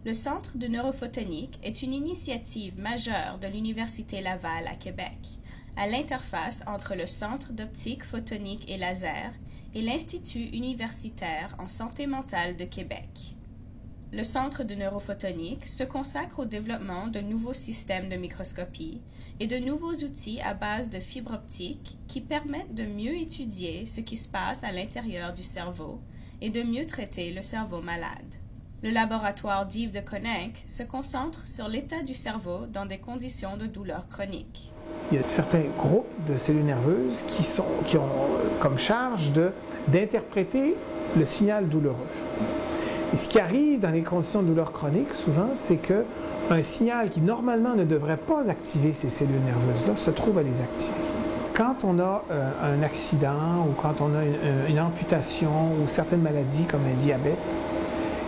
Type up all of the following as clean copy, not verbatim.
Le Centre de neurophotonique est une initiative majeure de l'Université Laval à Québec, à l'interface entre le Centre d'optique photonique et laser et l'Institut universitaire en santé mentale de Québec. Le Centre de neurophotonique se consacre au développement de nouveaux systèmes de microscopie et de nouveaux outils à base de fibres optiques qui permettent de mieux étudier ce qui se passe à l'intérieur du cerveau et de mieux traiter le cerveau malade. Le laboratoire d'Yves de Coninck se concentre sur l'état du cerveau dans des conditions de douleur chronique. Il y a certains groupes de cellules nerveuses qui ont comme charge d'interpréter le signal douloureux. Et ce qui arrive dans les conditions de douleur chronique, souvent, c'est qu'un signal qui normalement ne devrait pas activer ces cellules nerveuses-là se trouve à les activer. Quand on a un accident ou quand on a une amputation ou certaines maladies comme un diabète,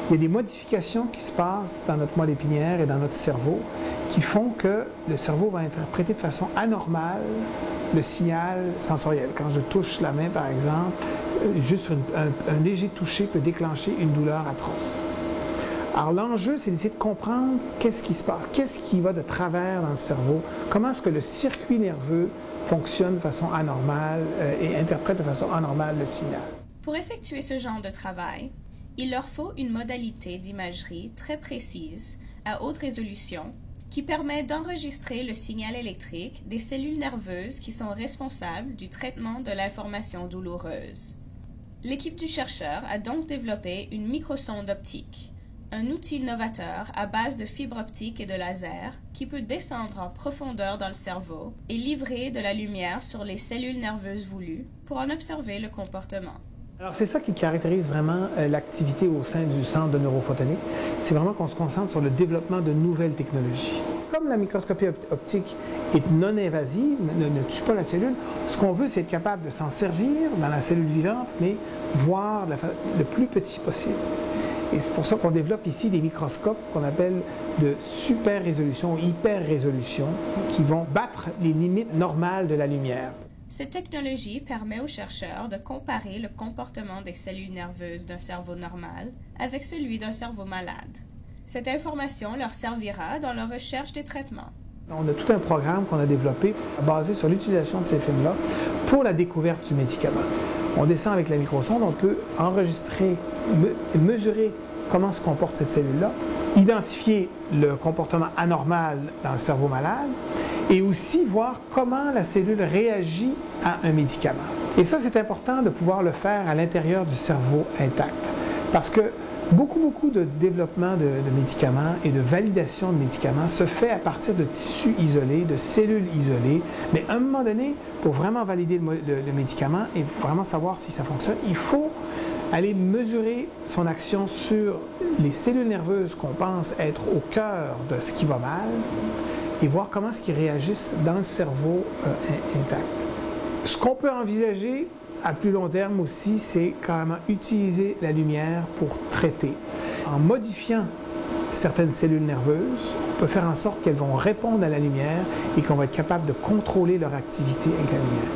il y a des modifications qui se passent dans notre moelle épinière et dans notre cerveau qui font que le cerveau va interpréter de façon anormale le signal sensoriel. Quand je touche la main, par exemple, juste un léger toucher peut déclencher une douleur atroce. Alors l'enjeu, c'est d'essayer de comprendre qu'est-ce qui se passe, qu'est-ce qui va de travers dans le cerveau, comment est-ce que le circuit nerveux fonctionne de façon anormale et interprète de façon anormale le signal. Pour effectuer ce genre de travail, il leur faut une modalité d'imagerie très précise, à haute résolution, qui permet d'enregistrer le signal électrique des cellules nerveuses qui sont responsables du traitement de l'information douloureuse. L'équipe du chercheur a donc développé une microsonde optique, un outil novateur à base de fibres optiques et de laser qui peut descendre en profondeur dans le cerveau et livrer de la lumière sur les cellules nerveuses voulues pour en observer le comportement. Alors c'est ça qui caractérise vraiment l'activité au sein du Centre de neurophotonique. C'est vraiment qu'on se concentre sur le développement de nouvelles technologies. Comme la microscopie optique est non invasive, ne tue pas la cellule, ce qu'on veut, c'est être capable de s'en servir dans la cellule vivante, mais voir le plus petit possible. Et c'est pour ça qu'on développe ici des microscopes qu'on appelle de super résolution ou hyper résolution, qui vont battre les limites normales de la lumière. Cette technologie permet aux chercheurs de comparer le comportement des cellules nerveuses d'un cerveau normal avec celui d'un cerveau malade. Cette information leur servira dans leur recherche des traitements. On a tout un programme qu'on a développé basé sur l'utilisation de ces films-là pour la découverte du médicament. On descend avec la microsonde, on peut enregistrer, mesurer comment se comporte cette cellule-là, identifier le comportement anormal dans le cerveau malade et aussi voir comment la cellule réagit à un médicament. Et ça, c'est important de pouvoir le faire à l'intérieur du cerveau intact parce que beaucoup de développement de médicaments et de validation de médicaments se fait à partir de tissus isolés, de cellules isolées. Mais à un moment donné, pour vraiment valider le médicament et vraiment savoir si ça fonctionne, il faut aller mesurer son action sur les cellules nerveuses qu'on pense être au cœur de ce qui va mal et voir comment est-ce qu'ils réagissent dans le cerveau intact. Ce qu'on peut envisager à plus long terme aussi, c'est carrément utiliser la lumière pour traiter. En modifiant certaines cellules nerveuses, on peut faire en sorte qu'elles vont répondre à la lumière et qu'on va être capable de contrôler leur activité avec la lumière.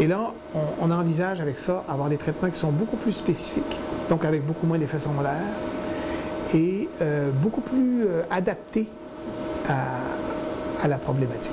Et là, on envisage avec ça avoir des traitements qui sont beaucoup plus spécifiques, donc avec beaucoup moins d'effets secondaires et beaucoup plus adaptés à la problématique.